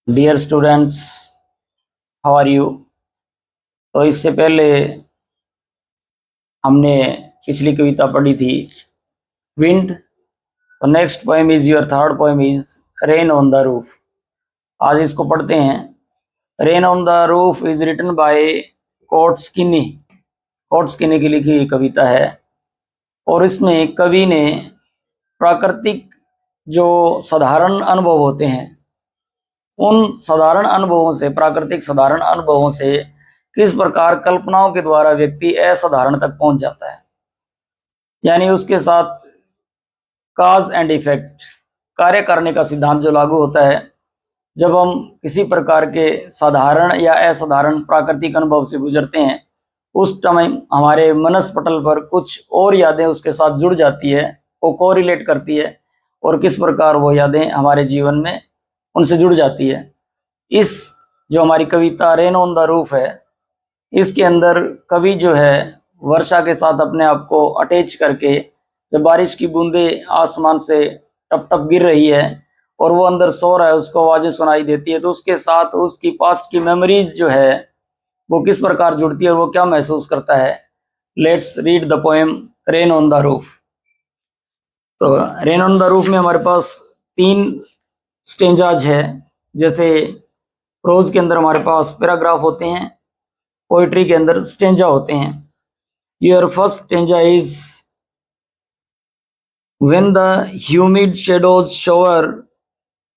Dear students, how are you. तो इससे पहले हमने पिछली कविता पढ़ी थी विंड। तो next poem is your third poem is rain on the roof. आज इसको पढ़ते हैं। Rain on the roof is written by Coates Kinney. Coates Kinney की लिखी हुई कविता है और इसमें कवि ने प्राकृतिक जो साधारण अनुभव होते हैं उन साधारण अनुभवों से, प्राकृतिक साधारण अनुभवों से किस प्रकार कल्पनाओं के द्वारा व्यक्ति असाधारण तक पहुंच जाता है, यानी उसके साथ काज एंड इफेक्ट, कार्य करने का सिद्धांत जो लागू होता है जब हम किसी प्रकार के साधारण या असाधारण प्राकृतिक अनुभव से गुजरते हैं। उस टाइम हमारे मनस पटल पर कुछ और यादें उसके साथ जुड़ जाती है, वो कोरिलेट करती है और किस प्रकार वो यादें हमारे जीवन में उनसे जुड़ जाती है। इस जो हमारी कविता रेन ऑन द रूफ है, इसके अंदर कवि जो है वर्षा के साथ अपने आप को अटैच करके, जब बारिश की बूंदें आसमान से टप टप गिर रही है और वो अंदर सो रहा है, उसको आवाजें सुनाई देती है, तो उसके साथ उसकी पास्ट की मेमोरीज जो है वो किस प्रकार जुड़ती है और वो क्या महसूस करता है। Let's read the poem rain on the roof. तो रेन ऑन द रूफ में हमारे पास 3 स्टेंजाज है। जैसे प्रोज के अंदर हमारे पास पैराग्राफ होते हैं, पोइट्री के अंदर स्टेंजा होते हैं। Your first stanza is when the humid shadows shower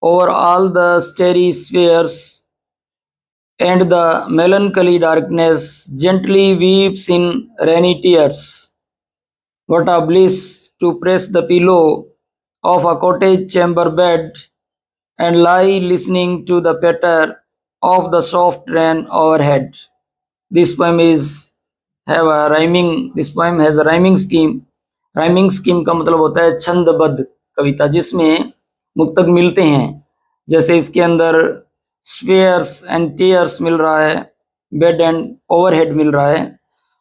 over all the starry spheres and the melancholy darkness gently weeps in rainy tears. What a bliss to press the pillow of a cottage chamber bed and lie listening to the patter of the soft rain overhead. This poem has a rhyming scheme. Rhyming scheme का मतलब होता है छंदबद्ध कविता जिसमें मुक्तक मिलते हैं। जैसे इसके अंदर स्फीयर्स एंड टीयर्स मिल रहा है, बेड एंड ओवरहेड मिल रहा है।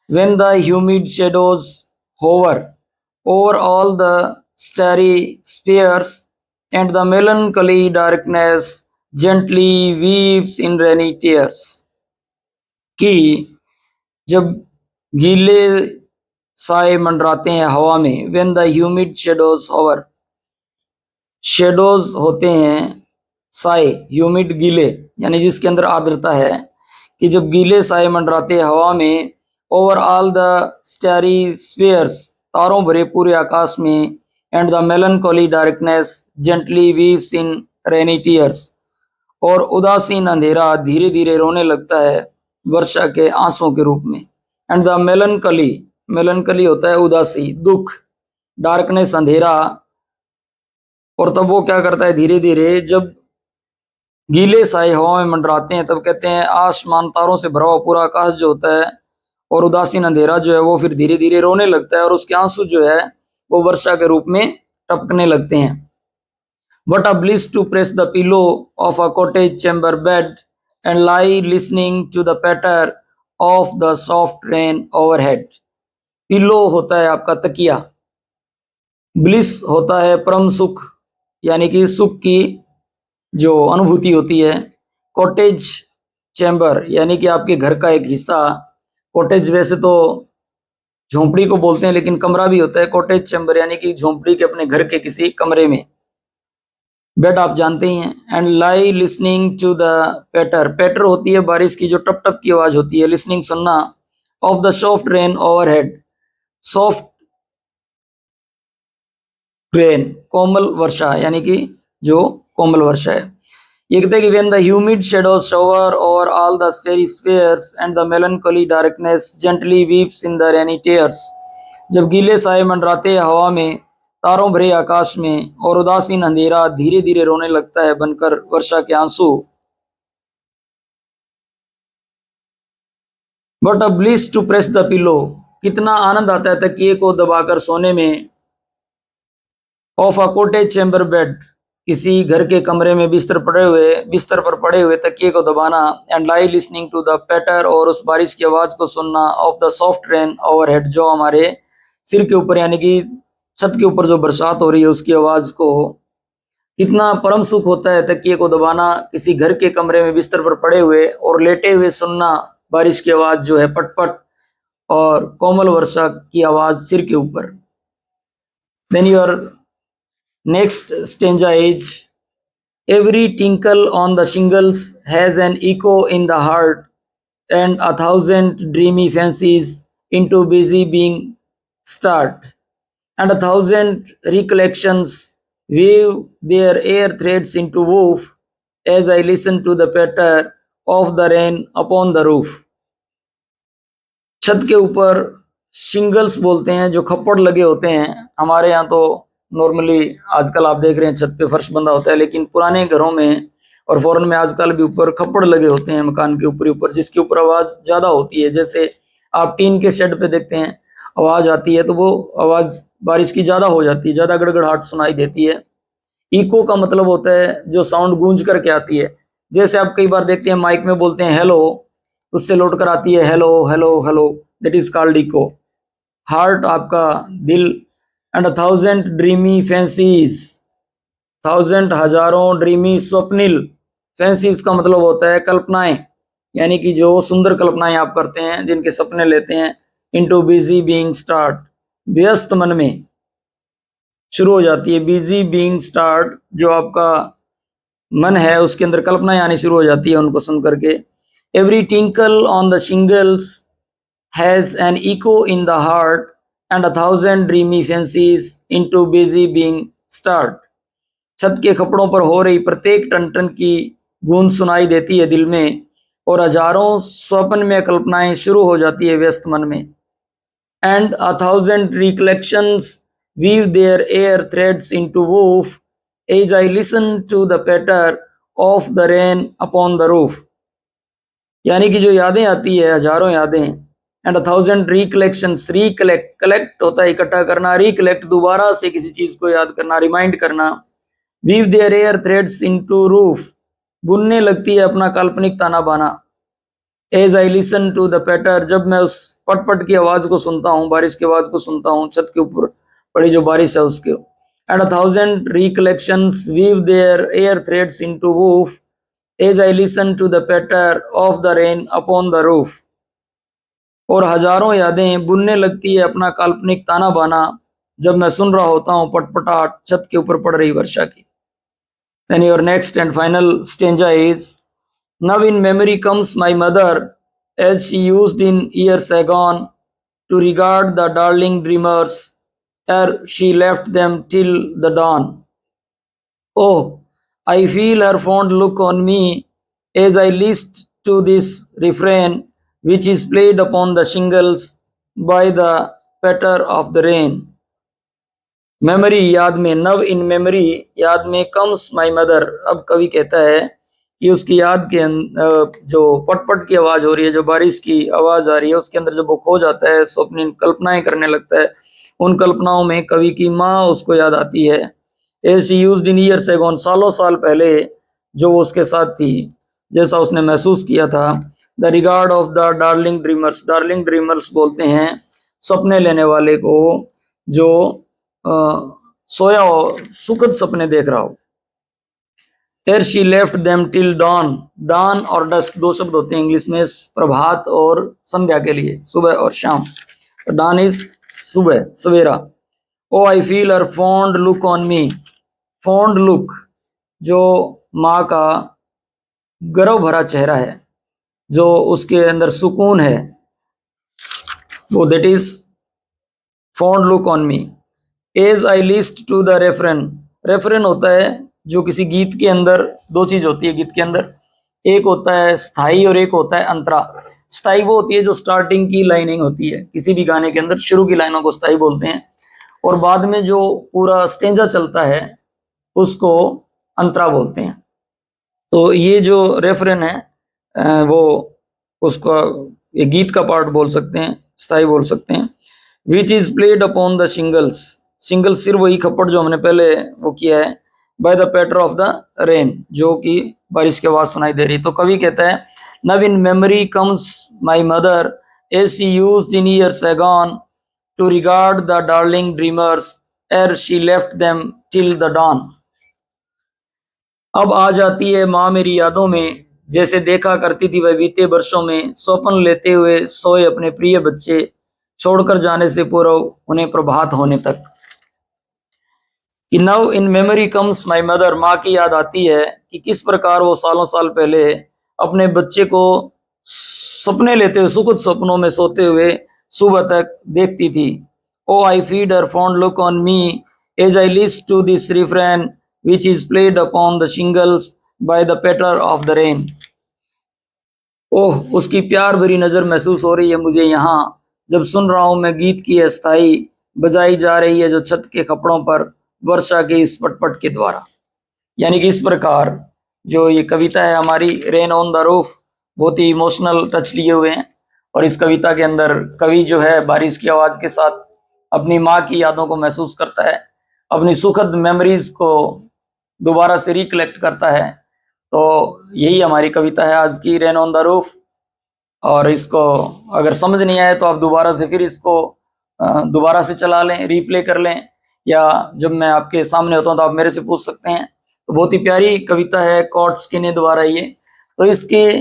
When the humid shadows hover over all the starry spheres and the melancholy darkness gently weeps in rainy tears. कि जब गीले साए मंडराते हैं हवा में, when the humid shadows over, shadows होते हैं साए, ह्यूमिड गीले यानी जिसके अंदर आर्द्रता है, कि जब गीले साए मंडराते हैं हवा में, over all the starry spheres, तारों भरे पूरे आकाश में, and the melancholy darkness gently weaves in rainy tears, और उदासीन अंधेरा धीरे धीरे रोने लगता है वर्षा के आंसुओं के रूप में। एंड द मेलनकली, मेलनकली होता है उदासी, दुख, डार्कनेस अंधेरा, और तब वो क्या करता है धीरे धीरे, जब गीले साए हवा में मंडराते हैं तब कहते हैं आसमान तारों से भरा हुआ पूरा आकाश जो होता है और उदासीन अंधेरा जो है वो फिर धीरे धीरे रोने लगता है और उसके आंसू जो है वो वर्षा के रूप में टपकने लगते हैं। What a bliss to press the pillow of a cottage chamber bed and lie listening to the patter of the soft rain overhead. Pillow होता है आपका तकिया, ब्लिस होता है परम सुख यानी कि सुख की जो अनुभूति होती है, कॉटेज चैम्बर यानी कि आपके घर का एक हिस्सा। कॉटेज वैसे तो झोंपड़ी को बोलते हैं लेकिन कमरा भी होता है, कॉटेज चैम्बर यानी कि झोंपड़ी के अपने घर के किसी कमरे में। बेड आप जानते ही हैं। And lie listening to the patter, patter होती है बारिश की जो टप टप की आवाज होती है, लिसनिंग सुनना, of the soft rain overhead, soft rain कोमल वर्षा यानी कि जो कोमल वर्षा है। ये कहते हैं कि when the humid shadows hover over all the starry spheres and the melancholy darkness gently weeps in the rainy tears, जब गीले साए मंडराते हैं हवा में, तारों भरे आकाश में, और उदासीन अंधेरा धीरे धीरे रोने लगता है बनकर वर्षा के आंसू। But a bliss to press the pillow, कितना आनंद आता है तकिए को दबाकर सोने में। Of a cottage chamber bed, किसी घर के कमरे में बिस्तर पर पड़े हुए तकिए को दबाना। And lie listening to the patter, और उस बारिश की आवाज को सुनना, of the soft rain overhead, जो हमारे सिर के ऊपर यानी कि छत के ऊपर जो बरसात हो रही है उसकी आवाज को, कितना परम सुख होता है तकिए को दबाना, किसी घर के कमरे में बिस्तर पर पड़े हुए और लेटे हुए सुनना बारिश की आवाज जो है पटपट और कोमल वर्षा की आवाज सिर के ऊपर। Then your next stanza is every tinkle on the shingles has an echo in the heart and a thousand dreamy fancies into busy being start and a thousand recollections weave their air threads into woof as I listen to the patter of the rain upon the roof। छत के ऊपर shingles बोलते हैं जो खप्पड़ लगे होते हैं। हमारे यहाँ तो नॉर्मली आजकल आप देख रहे हैं छत पे फर्श बंधा होता है, लेकिन पुराने घरों में और फॉरेन में आजकल भी ऊपर खप्पड़ लगे होते हैं मकान के ऊपर जिसके ऊपर आवाज ज्यादा होती है। जैसे आप टीन के शेड पे देखते हैं आवाज आती है तो वो आवाज बारिश की ज्यादा हो जाती है, ज्यादा गड़गड़ाहट सुनाई देती है। इको का मतलब होता है जो साउंड गूंज करके आती है। जैसे आप कई बार देखते हैं माइक में बोलते हैं हेलो, उससे लौट कर आती है hello hello hello, that is called echo. Heart आपका दिल। एंड 1000 ड्रीमी फैंसीज, 1000 हजारों ड्रीमी स्वप्निल। फैंसीज का मतलब होता है कल्पनाएं, यानी कि जो सुंदर कल्पनाएं आप करते हैं, जिनके सपने लेते हैं। इनटू बिजी बीइंग स्टार्ट, व्यस्त मन में शुरू हो जाती है। बिजी बीइंग स्टार्ट, जो आपका मन है उसके अंदर कल्पनाएं आनी शुरू हो जाती है उनको सुन करके। Every tinkle on the shingles has an echo in the heart and 1000 dreamy fancies into busy being start. छत के कपड़ों पर हो रही प्रत्येक टन टन की गूंज सुनाई देती है दिल में, और हजारों स्वप्न में कल्पनाएं शुरू हो जाती है व्यस्त मन में। And 1000 recollections weave their air threads into woof as I listen to the patter of the rain upon the roof। यानी कि जो यादें आती है, हजारों यादें। एंड 1000 रिकलेक्शंस, रिकलेक्ट, कलेक्ट होता है इकट्ठा करना, रिकलेक्ट दोबारा से किसी चीज को याद करना, रिमाइंड करना। weave their air threads into roof, बुनने लगती है अपना काल्पनिक ताना बाना। as I listen to the patter, जब मैं उस पटपट की आवाज को सुनता हूँ, बारिश की आवाज को सुनता हूँ, छत के ऊपर पड़ी जो बारिश है उसके। And 1000 recollections weave their air threads into woof as I listen to the patter of the rain upon the roof। और हजारों यादें बुनने लगती है अपना काल्पनिक ताना बाना जब मैं सुन रहा होता हूँ पटपटाहट छत के ऊपर पड़ रही वर्षा की। Then your next and final stanza is now in memory comes my mother as she used in years agone to regard the darling dreamers ere she left them till the dawn। Oh, I feel her fond look on me as I list to this refrain which is played upon the shingles by the patter of the rain। Memory याद में, नव in memory याद में, comes my mother. अब कवि कहता है कि उसकी याद के जो पटपट की आवाज हो रही है, जो बारिश की आवाज आ रही है, उसके अंदर जब वो खो जाता है, स्वप्न कल्पनाएं करने लगता है, उन कल्पनाओं में कवि की माँ उसको याद आती है। As she used in years agone, सालों साल पहले जो वो उसके साथ थी, जैसा उसने महसूस किया था। The regard of the darling dreamers, darling dreamers बोलते हैं सपने लेने वाले को जो सोया हो, सुखद सपने देख रहा हो। Ere she left them till dawn, dawn और डस्क दो शब्द होते हैं इंग्लिश में प्रभात और संध्या के लिए, सुबह और शाम। डॉन इज सुबह, सवेरा। Oh I feel her fond look on me, fond look जो माँ का गर्व भरा चेहरा है, जो उसके अंदर सुकून है, वो that is fond look on me. As I list to the refrain, refrain होता है जो किसी गीत के अंदर, दो चीज होती है गीत के अंदर, एक होता है स्थाई और एक होता है अंतरा। स्थाई वो होती है जो स्टार्टिंग की लाइनिंग होती है किसी भी गाने के अंदर, शुरू की लाइनों को स्थाई बोलते हैं, और बाद में जो पूरा स्टेंजा चलता है उसको अंतरा बोलते हैं। तो ये जो रेफरेन है वो उसको ये गीत का पार्ट बोल सकते हैं, स्थाई बोल सकते हैं। Which is played upon the shingles, shingles फिर वही खप्पड़ जो हमने पहले वो किया है, by the patter of the rain, जो कि बारिश की आवाज सुनाई दे रही। तो कवि कहता है now in memory comes my mother as she used in years agone to regard the darling dreamers ere she left them till the dawn. अब आ जाती है माँ मेरी यादों में, जैसे देखा करती थी वह बीते वर्षों में, स्वप्न लेते हुए सोए अपने प्रिय बच्चे, छोड़कर जाने से पूर्व उन्हें प्रभात होने तक। कि now in memory comes my mother, माँ की याद आती है कि किस प्रकार वो सालों साल पहले अपने बच्चे को सपने लेते हुए, सुखद सपनों में सोते हुए सुबह तक देखती थी। Oh I feel her fond look on me as I list to this refrain which is played upon the shingles by the patter of the rain। ओह, उसकी प्यार भरी नजर महसूस हो रही है मुझे यहाँ, जब सुन रहा हूं मैं गीत की अस्थाई बजाई जा रही है जो छत के कपड़ों पर वर्षा के इस पटपट के द्वारा। यानी कि इस प्रकार जो ये कविता है हमारी रेन ऑन द रूफ, बहुत ही इमोशनल टच लिए हुए हैं। और इस कविता के अंदर कवि जो है बारिश की आवाज के साथ अपनी माँ की यादों को महसूस करता है, अपनी सुखद मेमोरीज को दोबारा से रिकलेक्ट करता है। तो यही हमारी कविता है आज की, रेन ऑन द रूफ। और इसको अगर समझ नहीं आए तो आप दोबारा से फिर इसको दोबारा से चला लें, रिप्ले कर लें, या जब मैं आपके सामने होता हूँ तो आप मेरे से पूछ सकते हैं। तो बहुत ही प्यारी कविता है कॉर्ट स्किने द्वारा ये। तो इसके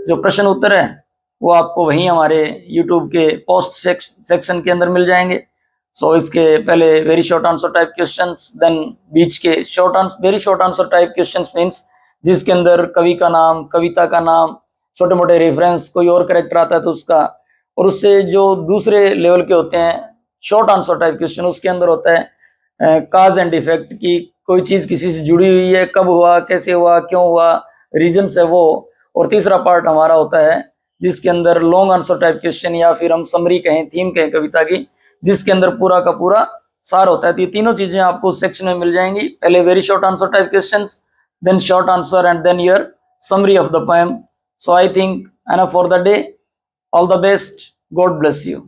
जो प्रश्न उत्तर है वो आपको वहीं हमारे यूट्यूब के पोस्ट सेक्शन के अंदर मिल जाएंगे। सो इसके पहले very short answer type questions, then बीच के very short answer type questions means जिसके अंदर कवि का नाम, कविता का नाम, छोटे मोटे रेफरेंस, कोई और करेक्टर आता है तो उसका, और उससे जो दूसरे लेवल के होते हैं शॉर्ट आंसर टाइप क्वेश्चन, उसके अंदर होता है काज एंड इफेक्ट, की कोई चीज किसी से जुड़ी हुई है, कब हुआ, कैसे हुआ, क्यों हुआ, रीजंस है वो। और तीसरा पार्ट हमारा होता है जिसके अंदर लॉन्ग आंसर टाइप क्वेश्चन, या फिर हम समरी कहें, थीम कहें कविता की, जिसके अंदर पूरा का पूरा सार होता है। तो ये तीनों चीजें आपको उस सेक्शन में मिल जाएंगी, पहले very short answer type questions, then short answer, and then your summary of the poem. So I think enough for the day. All the best. God bless you.